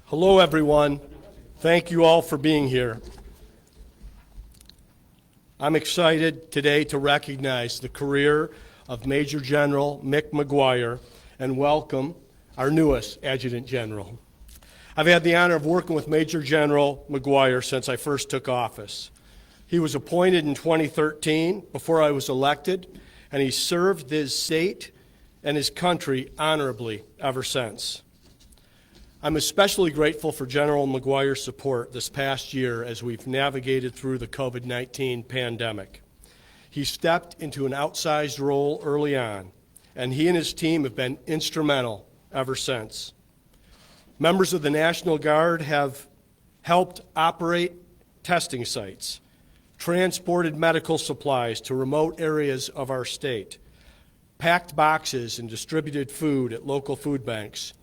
Hello, everyone. Thank you all for being here. I'm excited today to recognize the career of Major General Mick McGuire and welcome our newest Adjutant General. I've had the honor of working with Major General McGuire since I first took office. He was appointed in 2013 before I was elected, and he served his state and his country honorably ever since. I'm especially grateful for General McGuire's support this past year as we've navigated through the COVID-19 pandemic. He stepped into an outsized role early on, and he and his team have been instrumental ever since. Members of the National Guard have helped operate testing sites, transported medical supplies to remote areas of our state, packed boxes and distributed food at local food banks,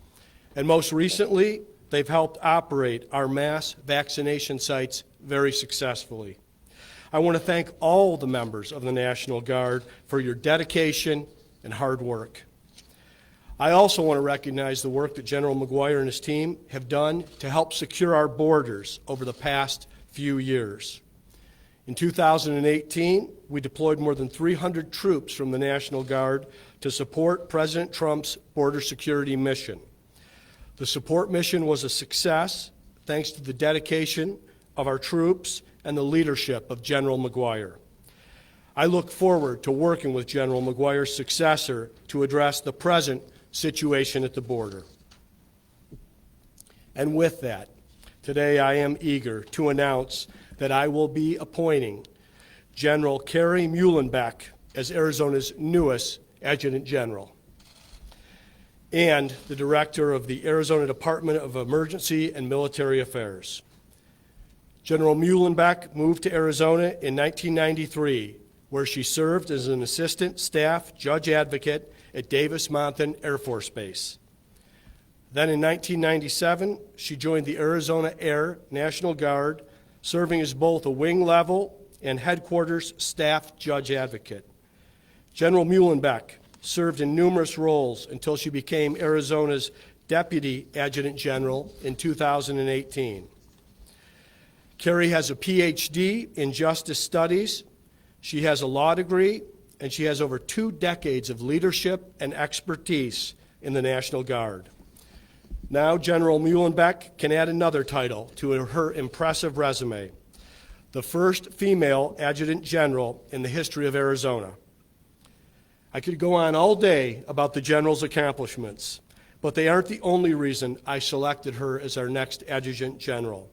and most recently, they've helped operate our mass vaccination sites very successfully. I want to thank all the members of the National Guard for your dedication and hard work. I also want to recognize the work that General McGuire and his team have done to help secure our borders over the past few years. In 2018, we deployed more than 300 troops from the National Guard to support President Trump's border security mission. The support mission was a success thanks to the dedication of our troops and the leadership of General McGuire. I look forward to working with General McGuire's successor to address the present situation at the border. And with that, today I am eager to announce that I will be appointing General Kerry Mullenbeck as Arizona's newest Adjutant General and the Director of the Arizona Department of Emergency and Military Affairs. General Mullenbeck moved to Arizona in 1993, where she served as an Assistant Staff Judge Advocate at Davis-Monthan Air Force Base. Then in 1997, she joined the Arizona Air National Guard, serving as both a wing level and headquarters staff judge advocate. General Mullenbeck served in numerous roles until she became Arizona's Deputy Adjutant General in 2018. Kerry has a PhD in Justice Studies. She has a law degree, and she has over 2 decades of leadership and expertise in the National Guard. Now, General Mullenbeck can add another title to her impressive resume, the first female Adjutant General in the history of Arizona. I could go on all day about the General's accomplishments, but they aren't the only reason I selected her as our next Adjutant General.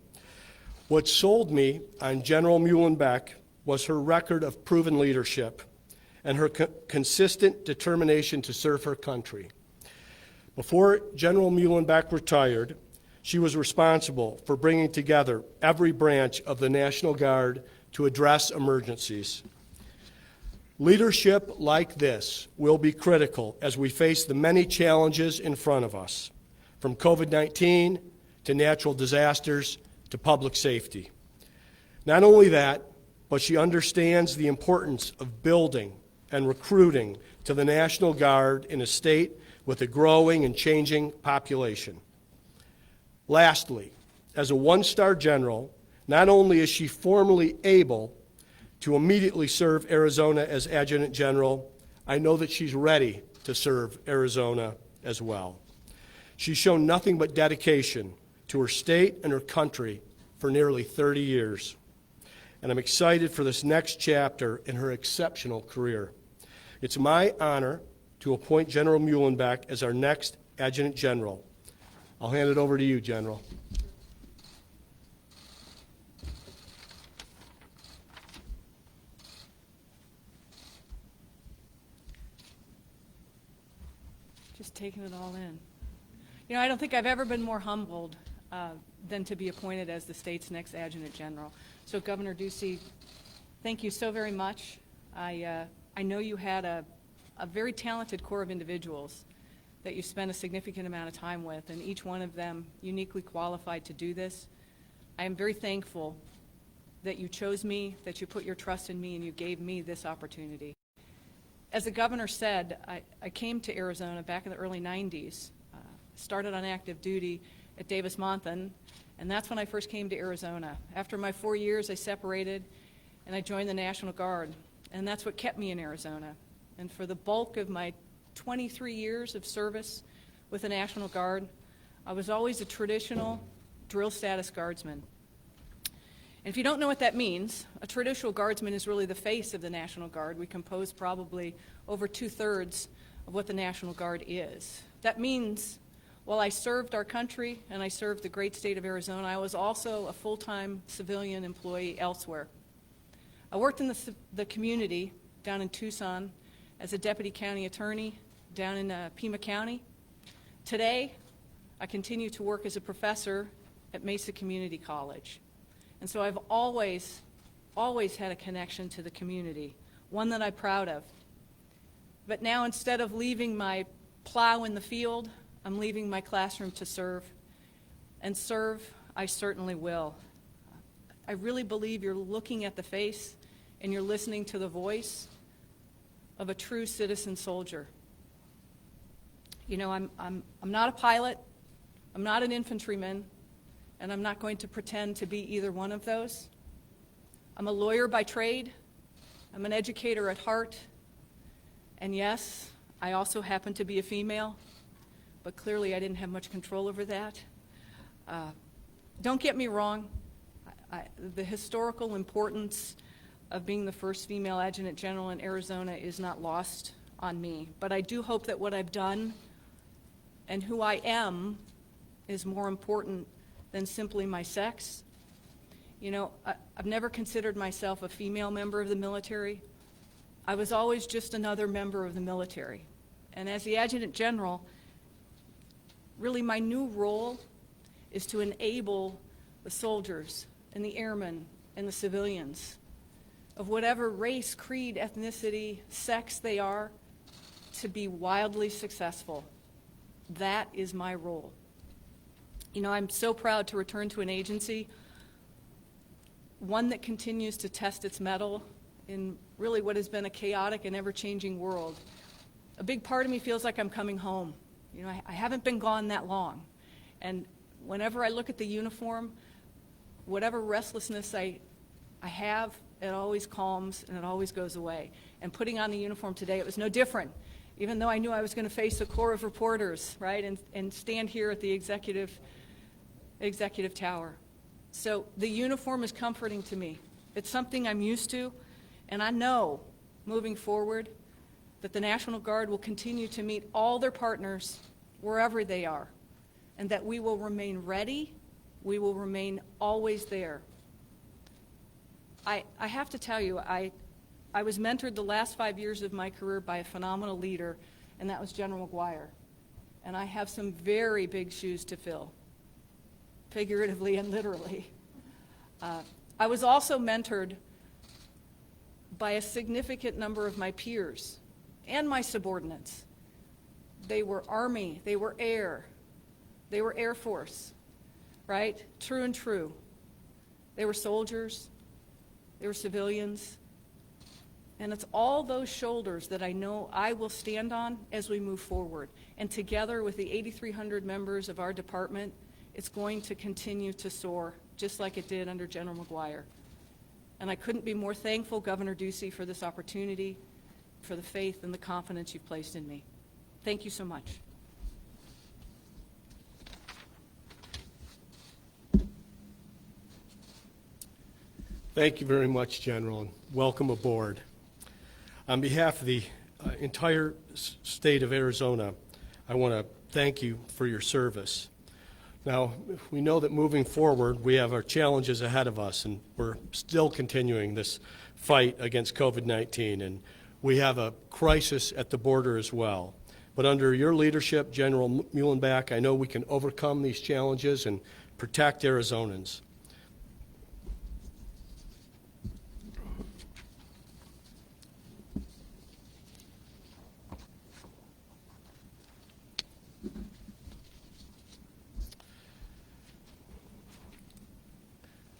What sold me on General Mullenbeck was her record of proven leadership and her consistent determination to serve her country. Before General Mullenbeck retired, she was responsible for bringing together every branch of the National Guard to address emergencies. Leadership like this will be critical as we face the many challenges in front of us, from COVID-19 to natural disasters to public safety. Not only that, but she understands the importance of building and recruiting to the National Guard in a state with a growing and changing population. Lastly, as a one-star general, not only is she formally able to immediately serve Arizona as Adjutant General, I know that she's ready to serve Arizona as well. She's shown nothing but dedication to her state and her country for nearly 30 years. And I'm excited for this next chapter in her exceptional career. It's my honor to appoint General Mullenbeck as our next Adjutant General. I'll hand it over to you, General. Just taking it all in. You know, I don't think I've ever been more humbled than to be appointed as the state's next Adjutant General. So, Governor Ducey, thank you so very much. I know you had a very talented core of individuals that you spent a significant amount of time with, and each one of them uniquely qualified to do this. I am very thankful that you chose me, that you put your trust in me, and you gave me this opportunity. As the governor said, I came to Arizona back in the early 90s, started on active duty, at Davis-Monthan, and that's when I first came to Arizona. After my 4 years, I separated, and I joined the National Guard, and that's what kept me in Arizona. And for the bulk of my 23 years of service with the National Guard, I was always a traditional drill status guardsman. And if you don't know what that means, a traditional guardsman is really the face of the National Guard. We compose probably over 2/3 of what the National Guard is. That means while I served our country and I served the great state of Arizona, I was also a full-time civilian employee elsewhere. I worked in the community down in Tucson as a deputy county attorney down in Pima County. Today, I continue to work as a professor at Mesa Community College. And so I've always had a connection to the community, one that I'm proud of. But now instead of leaving my plow in the field, I'm leaving my classroom to serve. And serve, I certainly will. I really believe you're looking at the face and you're listening to the voice of a true citizen soldier. You know, I'm not a pilot, I'm not an infantryman, and I'm not going to pretend to be either one of those. I'm a lawyer by trade, I'm an educator at heart, and yes, I also happen to be a female, but clearly I didn't have much control over that. Don't get me wrong, the historical importance of being the first female adjutant general in Arizona is not lost on me, but I do hope that what I've done and who I am is more important than simply my sex. You know, I've never considered myself a female member of the military. I was always just another member of the military. And as the Adjutant General, really my new role is to enable the soldiers and the airmen and the civilians of whatever race, creed, ethnicity, sex they are to be wildly successful. That is my role. You know, I'm so proud to return to an agency, one that continues to test its mettle in really what has been a chaotic and ever-changing world. A big part of me feels like I'm coming home. You know, I haven't been gone that long. And whenever I look at the uniform, whatever restlessness I have, it always calms and it always goes away. And putting on the uniform today, it was no different. Even though I knew I was going to face a corps of reporters, right, and stand here at the executive tower. So the uniform is comforting to me. It's something I'm used to, and I know, moving forward, that the National Guard will continue to meet all their partners wherever they are, and that we will remain ready, we will remain always there. I have to tell you, I was mentored the last 5 years of my career by a phenomenal leader, and that was General McGuire. And I have some very big shoes to fill, figuratively and literally. I was also mentored by a significant number of my peers and my subordinates. They were Army, they were Air, they were Air Force, right? True and true. They were soldiers, they were civilians, and it's all those shoulders that I know I will stand on as we move forward. And together with the 8,300 members of our department, it's going to continue to soar, just like it did under General McGuire. And I couldn't be more thankful, Governor Ducey, for this opportunity, for the faith and the confidence you've placed in me. Thank you so much. Thank you very much, General, and welcome aboard. On behalf of the entire state of Arizona, I want to thank you for your service. Now, we know that moving forward, we have our challenges ahead of us, and we're still continuing this fight against COVID-19, and we have a crisis at the border as well. But under your leadership, General Mullenbeck, I know we can overcome these challenges and protect Arizonans.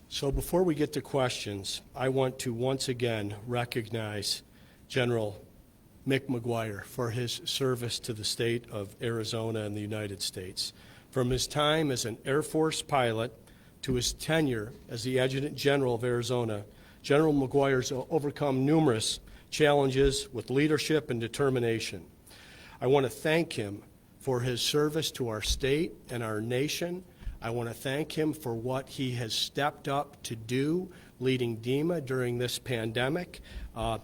So before we get to questions, I want to once again recognize General McGuire for his service to the state of Arizona and the United States. from his time as an Air Force pilot to his tenure as the Adjutant General of Arizona, General McGuire's overcome numerous challenges with leadership and determination. I want to thank him for his service to our state and our nation. I want to thank him for what he has stepped up to do leading DEMA during this pandemic.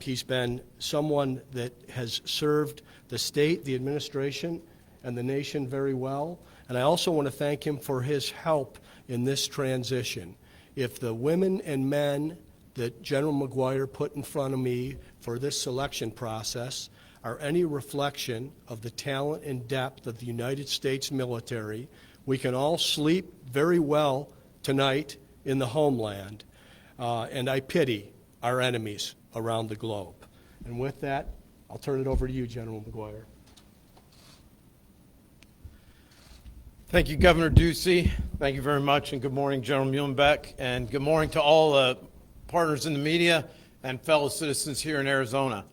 He's been someone that has served the state, the administration, and the nation very well. And I also want to thank him for his help in this transition. If the women and men that General McGuire put in front of me for this selection process are any reflection of the talent and depth of the United States military, we can all sleep very well tonight in the homeland, and I pity our enemies around the globe. And with that, I'll turn it over to you, General McGuire. Thank you, Governor Ducey. Thank you very much, and good morning, General Mullenbeck, and good morning to all partners in the media and fellow citizens here in Arizona.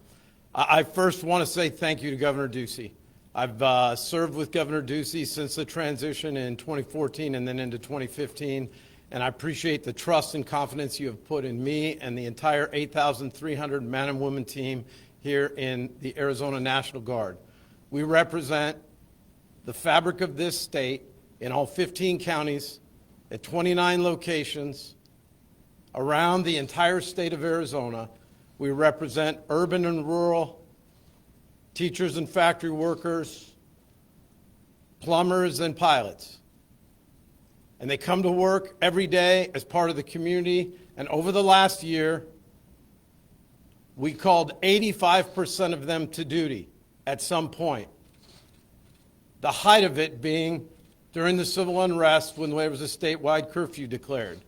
I first want to say thank you to Governor Ducey. I've served with Governor Ducey since the transition in 2014 and then into 2015, and I appreciate the trust and confidence you have put in me and the entire 8,300 men and women team here in the Arizona National Guard. We represent the fabric of this state in all 15 counties at 29 locations around the entire state of Arizona. We represent urban and rural, teachers and factory workers, plumbers and pilots. And they come to work every day as part of the community. And over the last year, we called 85% of them to duty at some point. The height of it being during the civil unrest when there was a statewide curfew declared.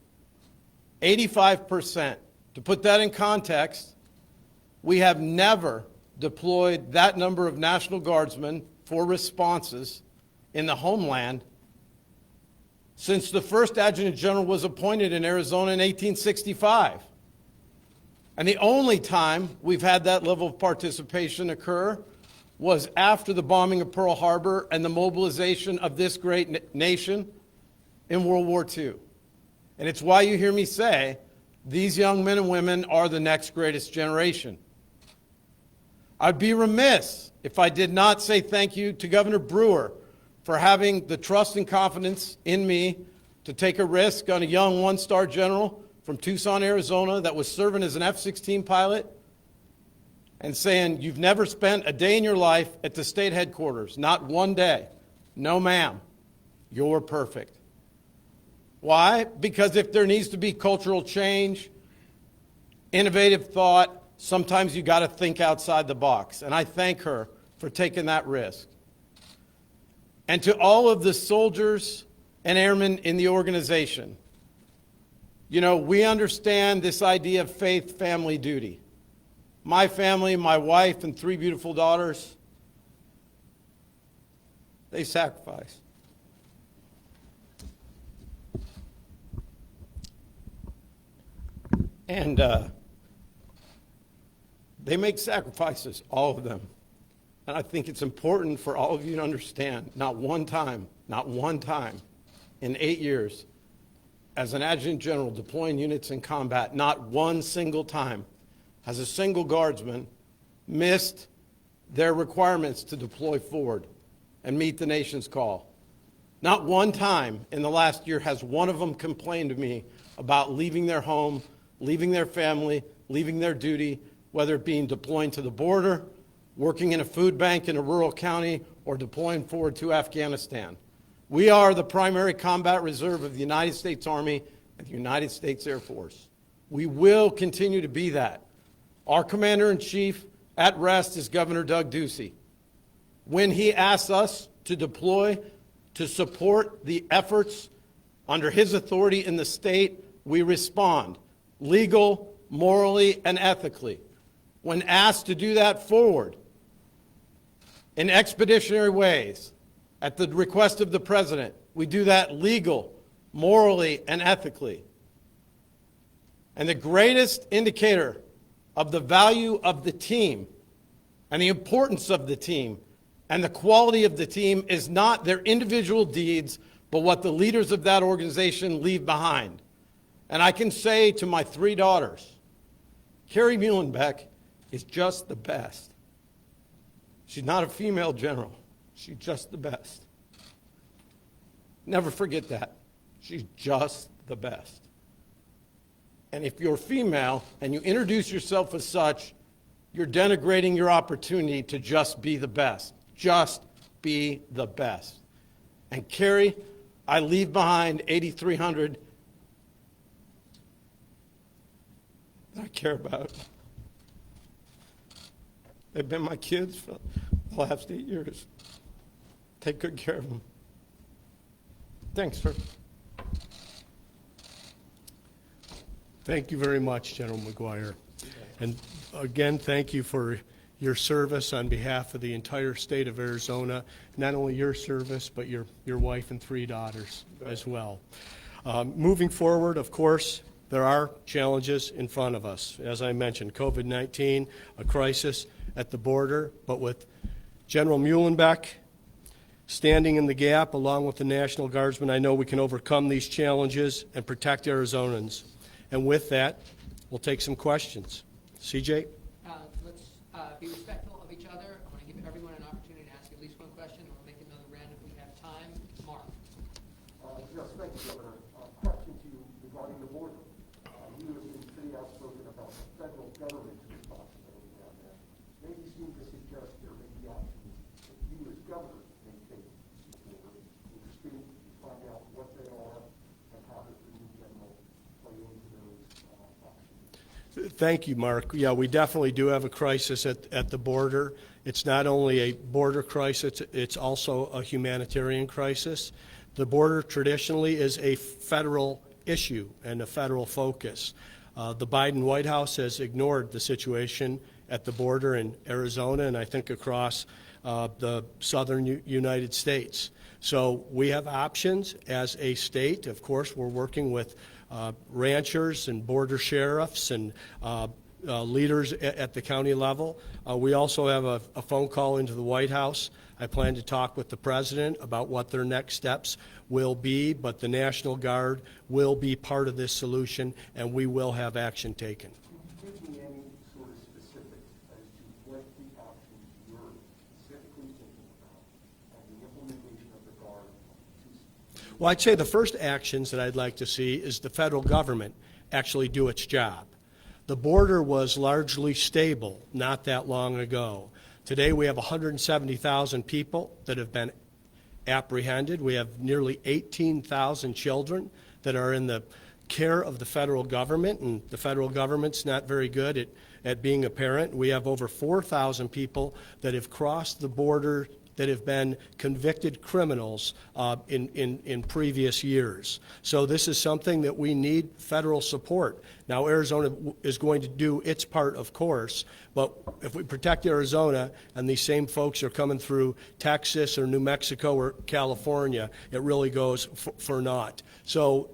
85%. To put that in context, we have never deployed that number of National Guardsmen for responses in the homeland since the first Adjutant General was appointed in Arizona in 1865. And the only time we've had that level of participation occur was after the bombing of Pearl Harbor and the mobilization of this great nation in World War II. And it's why you hear me say, these young men and women are the next greatest generation. I'd be remiss if I did not say thank you to Governor Brewer for having the trust and confidence in me to take a risk on a young one-star general from Tucson, Arizona that was serving as an F-16 pilot and saying, you've never spent a day in your life at the state headquarters, not one day. No, ma'am, you're perfect. Why? Because if there needs to be cultural change, innovative thought, sometimes you got to think outside the box. And I thank her for taking that risk. And to all of the soldiers and airmen in the organization, you know, we understand this idea of faith, family, duty. My family, my wife, and 3 beautiful daughters, they sacrifice. And they make sacrifices, all of them. And I think it's important for all of you to understand, not one time in 8 years, as an Adjutant General deploying units in combat, not one single time has a single guardsman missed their requirements to deploy forward and meet the nation's call. Not one time in the last year has one of them complained to me about leaving their home, leaving their family, leaving their duty, whether it being deploying to the border, working in a food bank in a rural county, or deploying forward to Afghanistan. We are the primary combat reserve of the United States Army and the United States Air Force. We will continue to be that. Our Commander-in-Chief at rest is Governor Doug Ducey. When he asks us to deploy to support the efforts under his authority in the state, we respond legal, morally, and ethically. When asked to do that forward in expeditionary ways at the request of the President, we do that legal, morally, and ethically. And the greatest indicator of the value of the team and the importance of the team and the quality of the team is not their individual deeds, but what the leaders of that organization leave behind. And I can say to my 3 daughters, Carrie Mullenbeck is just the best. She's not a female general. She's just the best. Never forget that. She's just the best. And if you're female and you introduce yourself as such, you're denigrating your opportunity to just be the best. Just be the best. And Carrie, I leave behind 8,300 that I care about. They've been my kids for the last 8 years. Take good care of them. Thanks, sir. Thank you very much, General McGuire. And again, thank you for your service on behalf of the entire state of Arizona. Not only your service, but your wife and 3 daughters as well. Moving forward, of course, there are challenges in front of us. As I mentioned, COVID-19, a crisis at the border, but with General Mullenbeck standing in the gap along with the National Guardsmen, I know we can overcome these challenges and protect Arizonans. And with that, we'll take some questions. CJ? Let's be respectful of each other. I want to give everyone an opportunity to ask at least one question, and we'll make another round if we have time. Mark. Yes, thank you, Governor. Question to you regarding the border. You have been pretty outspoken about the federal government's responsibility down there. Maybe you seem to suggest there may be options that you as governor may take forward. Interesting to find out what they are and how does the new general play into those options. Thank you, Mark. Yeah, we definitely do have a crisis at the border. It's not only a border crisis, it's also a humanitarian crisis. The border traditionally is a federal issue and a federal focus. The Biden White House has ignored the situation at the border in Arizona and I think across the southern United States. So we have options as a state. Of course, we're working with ranchers and border sheriffs and leaders at the county level. We also have a phone call into the White House. I plan to talk with the president about what their next steps will be, but the National Guard will be part of this solution, and we will have action taken. Can you give me any sort of specifics as to what the options you're specifically thinking about and the implementation of the Guard? Well, I'd say the first actions that I'd like to see is the federal government actually do its job. The border was largely stable not that long ago. Today we have 170,000 people that have been apprehended. We have nearly 18,000 children that are in the care of the federal government, and the federal government's not very good at being a parent. We have over 4,000 people that have crossed the border that have been convicted criminals in previous years. So this is something that we need federal support. Now, Arizona is going to do its part, of course, but if we protect Arizona and these same folks are coming through Texas or New Mexico or California, it really goes for naught. So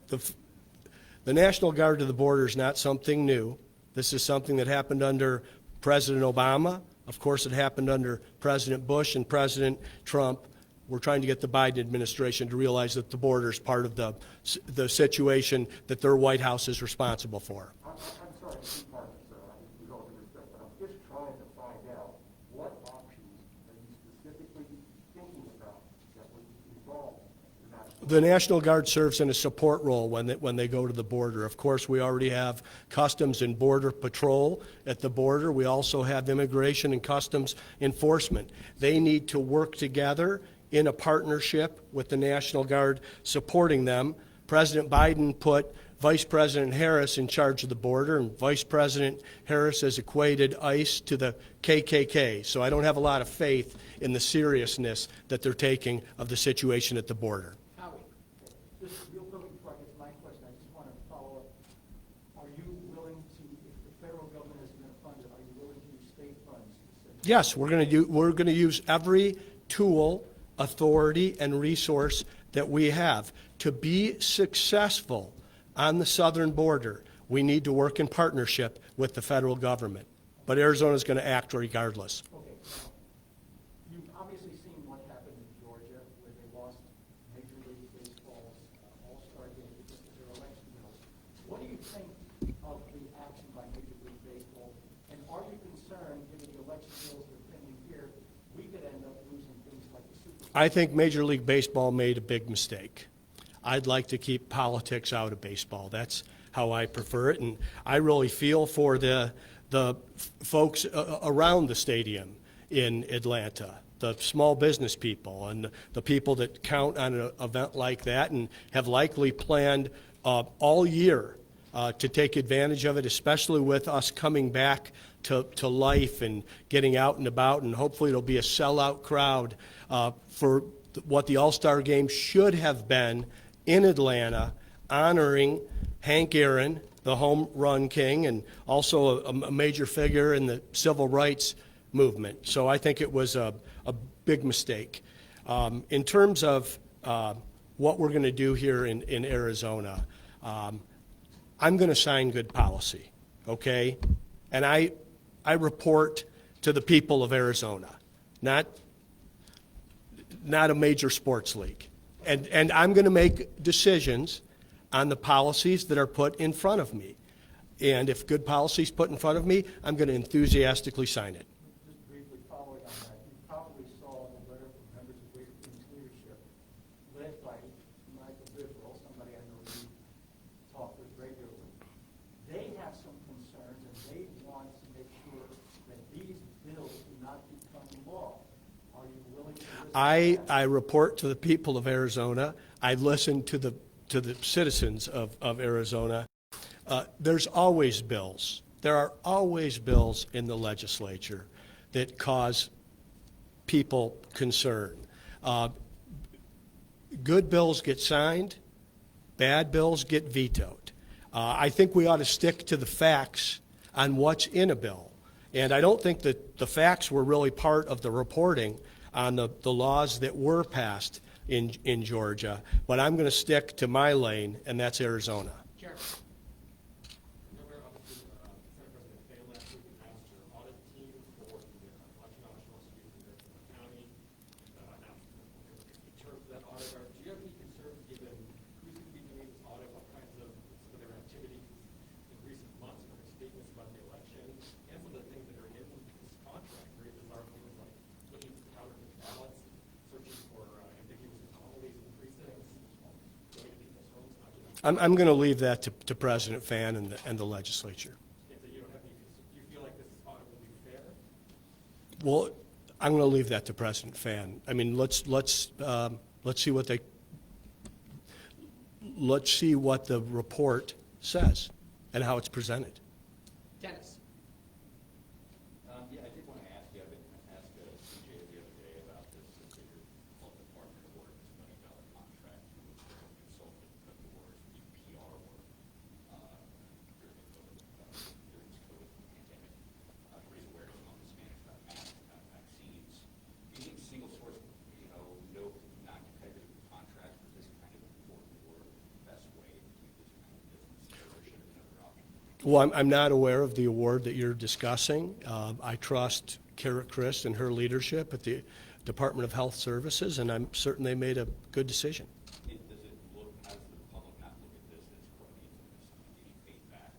the National Guard to the border is not something new. This is something that happened under President Obama. Of course, it happened under President Bush and President Trump. We're trying to get the Biden administration to realize that the border is part of the situation that their White House is responsible for. I'm sorry to keep part of it, sir, with all due respect, but I'm just trying to find out what options are you specifically thinking about that would involve the National Guard? The National Guard serves in a support role when they go to the border. Of course, we already have Customs and Border Patrol at the border. We also have Immigration and Customs Enforcement. They need to work together in a partnership with the National Guard supporting them. President Biden put Vice President Harris in charge of the border, and Vice President Harris has equated ICE to the KKK. So I don't have a lot of faith in the seriousness that they're taking of the situation at the border. Howie. Just real quickly before I get to my question, I just want to follow up. Are you willing to, if the federal government is going to fund it, are you willing to use state funds? Yes, we're going to use every tool, authority, and resource that we have. To be successful on the southern border, we need to work in partnership with the federal government. But Arizona is going to act regardless. Okay. You've obviously seen what happened in Georgia, where they lost Major League I think Major League Baseball made a big mistake. I'd like to keep politics out of baseball. That's how I prefer it, and I really feel for the folks around the stadium in Atlanta, the small business people and the people that count on an event like that and have likely planned all year to take advantage of it, especially with us coming back to life and getting out and about, and hopefully it'll be a sellout crowd for what the All-Star Game should have been in Atlanta, honoring Hank Aaron, the home run king, and also a major figure in the civil rights movement. So I think it was a big mistake. In terms of what we're going to do here in Arizona, I'm going to sign good policy, okay? And I report to the people of Arizona, not a major sports league. And I'm going to make decisions on the policies that are put in front of me. And if good policy is put in front of me, I'm going to enthusiastically sign it. Just briefly following on that, you probably saw the letter from members of Greater King's leadership, led by Michael Biverill, somebody I know you talk with regularly. They have some concerns, and they want to make sure that these bills do not become law. Are you willing to listen to that? I report to the people of Arizona. I listen to the citizens of Arizona. There's always bills. There are always bills in the legislature that cause people concern. Good bills get signed, bad bills get vetoed. I think we ought to stick to the facts on what's in a bill. And I don't think that the facts were really part of the reporting on the laws that were passed in Georgia, but I'm going to stick to my lane, and that's Arizona. Chair. Remember, obviously, Senate President Faye last week announced her audit team for the election officials in the county. Announced the terms of that audit. Do you have any concerns given who's going to be doing this audit, what kinds of some of their activities in recent months, or their statements about the election, and some of the things that are in this contract, very bizarre things like looking to counterfeit ballots, searching for ambiguous anomalies in precincts, going to people's homes, not just I'm going to leave that to President Fan and the legislature. if you don't have any, do you feel like this audit will be fair? Well, I'm going to leave that to President Fan. I mean, let's see what the report says and how it's presented. Dennis. Yeah, I did want to ask you, I asked CJ the other day about this bigger health department award, this $1 million contract to a consultant for PR work during this COVID pandemic to raise awareness among Hispanics about masks and vaccines. Do you think single source, no non-competitive contracts for this kind of important work is the best way to do this kind of business, or should have been other options? Well, I'm not aware of the award that you're discussing. I trust Kara Christ and her leadership at the Department of Health Services, and I'm certain they made a good decision. Does it look, how does the public not look at this as cronyism, as getting paid back?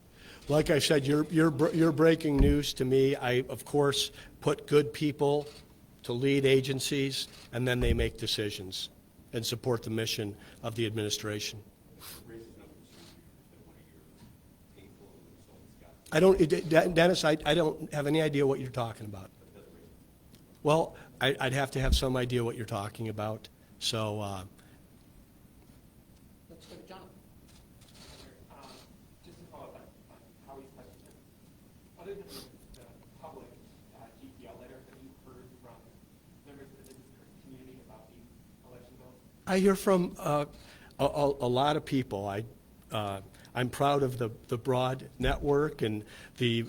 Like I said, you're breaking news to me. I, of course, put good people to lead agencies, and then they make decisions and support the mission of the administration. Raises no concern that one of your paid for consultants got. Dennis, I don't have any idea what you're talking about. Well, I'd have to have some idea what you're talking about. So, Let's go to Jonathan. Just to follow up on Howie's question, other than the public GPL letter, have you heard from members of the business community about the election bill? I hear from a lot of people. I'm proud of the broad network and the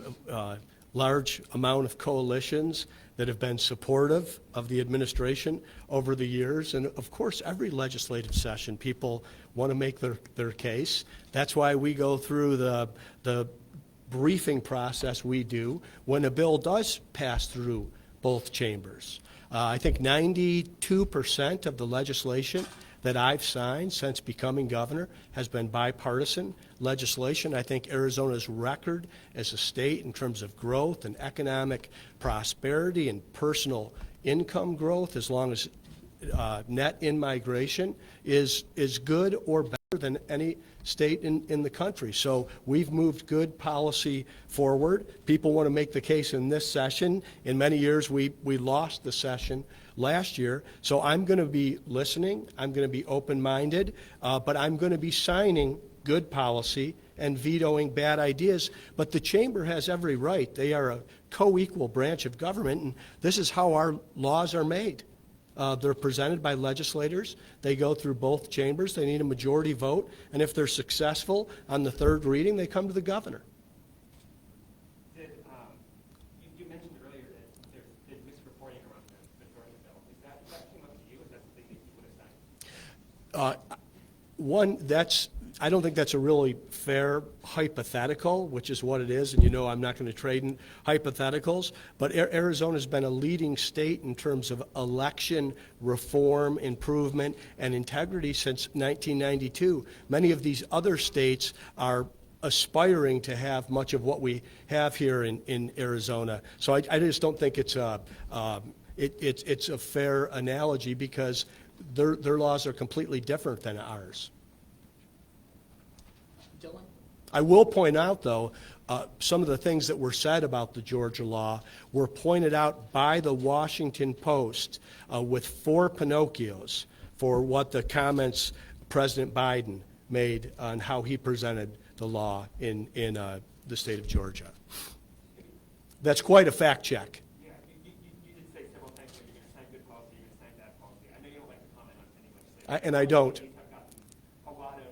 large amount of coalitions that have been supportive of the administration over the years. And of course, every legislative session, people want to make their case. That's why we go through the briefing process we do when a bill does pass through both chambers. I think 92% of the legislation that I've signed since becoming governor has been bipartisan legislation. I think Arizona's record as a state in terms of growth and economic prosperity and personal income growth, as long as net in-migration is good or better than any state in the country. So we've moved good policy forward. People want to make the case in this session. In many years, we lost the session last year. So I'm going to be listening. I'm going to be open-minded, but I'm going to be signing good policy and vetoing bad ideas. But the chamber has every right. They are a co-equal branch of government, and this is how our laws are made. They're presented by legislators. They go through both chambers. They need a majority vote. And if they're successful on the third reading, they come to the governor. You mentioned earlier that there's misreporting around the Georgia bill. Is that came up to you? Is that something that you would have signed? I don't think that's a really fair hypothetical, which is what it is, and you know I'm not going to trade in hypotheticals, but Arizona's been a leading state in terms of election reform, improvement, and integrity since 1992. Many of these other states are aspiring to have much of what we have here in Arizona. So I just don't think it's a fair analogy because their laws are completely different than ours. Dylan? I will point out, though, some of the things that were said about the Georgia law were pointed out by the Washington Post with 4 Pinocchios for what the comments President Biden made on how he presented the law in the state of Georgia. That's quite a fact check. Yeah, you did say several times that you're going to sign good policy, you're going to sign bad policy. I know you don't like to comment on any legislation. And I don't. These have gotten a lot of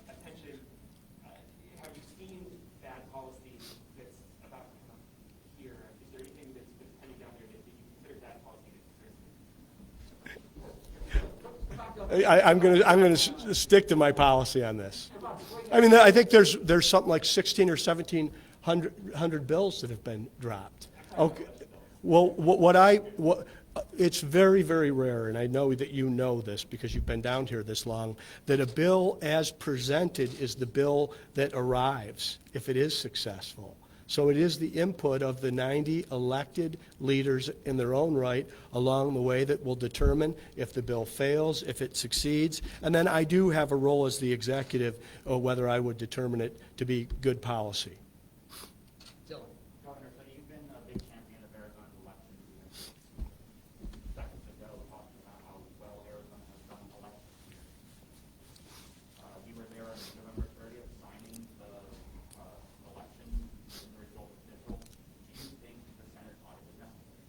attention. Have you seen bad policy that's about to come up here? Is there anything that's pending down there that you consider bad policy that's I'm going to stick to my policy on this. I mean, I think there's something like 16 or 1700 bills that have been dropped. Okay. Well, it's very, very rare, and I know that you know this because you've been down here this long, that a bill as presented is the bill that arrives if it is successful. So it is the input of the 90 elected leaders in their own right along the way that will determine if the bill fails, if it succeeds. And then I do have a role as the executive whether I would determine it to be good policy. Dylan? Governor, so you've been a big champion of Arizona's elections. Seconds ago, talking about how well Arizona has done elections. You were there on November 30th signing the election and the result official. Do you think the Senate audit is necessary?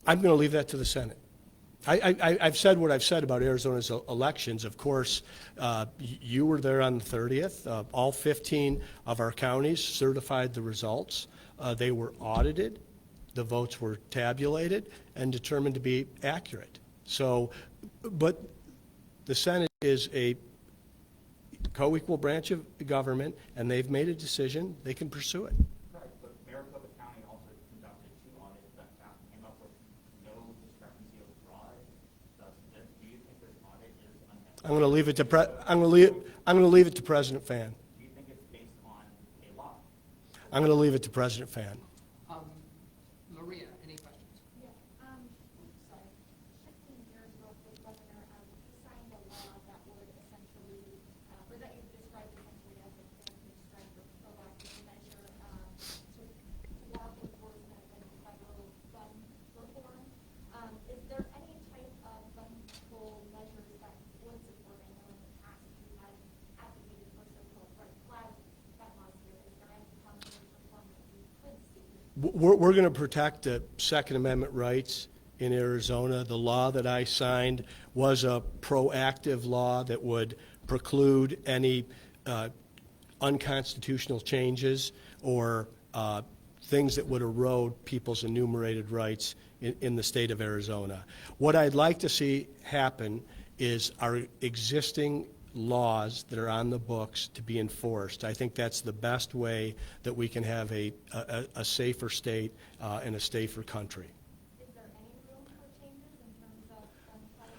I'm going to leave that to the Senate. I've said what I've said about Arizona's elections. Of course, you were there on the 30th. All 15 of our counties certified the results. They were audited. The votes were tabulated and determined to be accurate. So, but the Senate is a co-equal branch of government, and they've made a decision. They can pursue it. Right, but Maricopa County also conducted 2 audits that came up with no discrepancy of fraud. Do you think this audit is unnecessary? I'm going to leave it to I'm going to leave it to President Fan. Do you think it's based on a law? I'm going to leave it to President Fan. Maria, any questions? Yeah, sorry. Shifting gears real quick, Governor, you signed a law that would essentially, or that you described essentially as a strike or proactive measure to block enforcement and federal gun reform. Is there any type of gun control measures that would support? I know in the past you had advocated for so-called red flag gun laws here. Is there any concrete reform that you could see? We're going to protect the Second Amendment rights in Arizona. The law that I signed was a proactive law that would preclude any unconstitutional changes or things that would erode people's enumerated rights in the state of Arizona. What I'd like to see happen is our existing laws that are on the books to be enforced. I think that's the best way that we can have a safer state and a safer country. Is there any room for changes in terms of gun policy?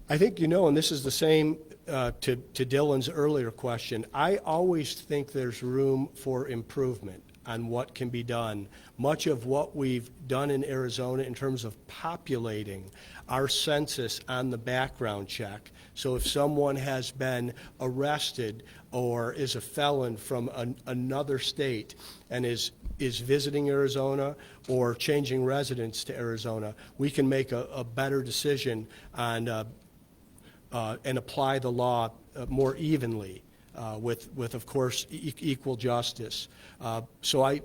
I think, and this is the same to Dylan's earlier question, I always think there's room for improvement. on what can be done. Much of what we've done in Arizona in terms of populating our census on the background check. So if someone has been arrested or is a felon from another state and is visiting Arizona or changing residence to Arizona, we can make a better decision on and apply the law more evenly with of course, equal justice. So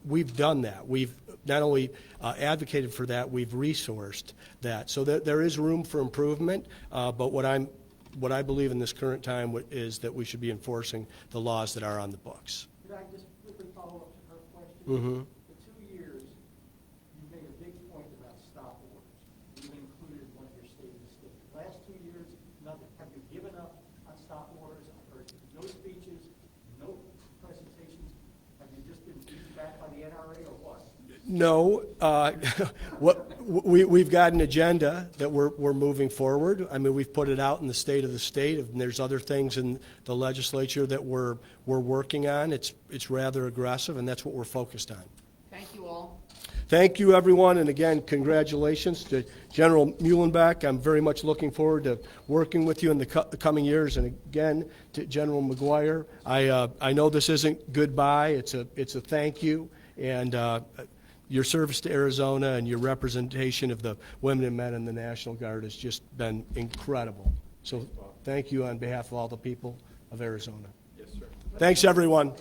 we've done that. We've not only advocated for that, we've resourced that. So there is room for improvement, but what I believe in this current time is that we should be enforcing the laws that are on the books. Could I just quickly follow up to her question? Mm-hmm. For 2 years, you made a big point about stop orders. You included one of your stated statements. Last 2 years, nothing. Have you given up on stop orders? I've heard no speeches, no presentations. Have you just been beaten back by the NRA or what? No, we've got an agenda that we're moving forward. I mean, we've put it out in the state of the state, and there's other things in the legislature that we're working on. It's rather aggressive, and that's what we're focused on. Thank you all. Thank you, everyone, and again, congratulations to General Mullenbeck. I'm very much looking forward to working with you in the coming years, and again, to General McGuire. I know this isn't goodbye, it's a thank you, and your service to Arizona and your representation of the women and men in the National Guard has just been incredible. So thank you on behalf of all the people of Arizona. Yes, sir. Thanks, everyone.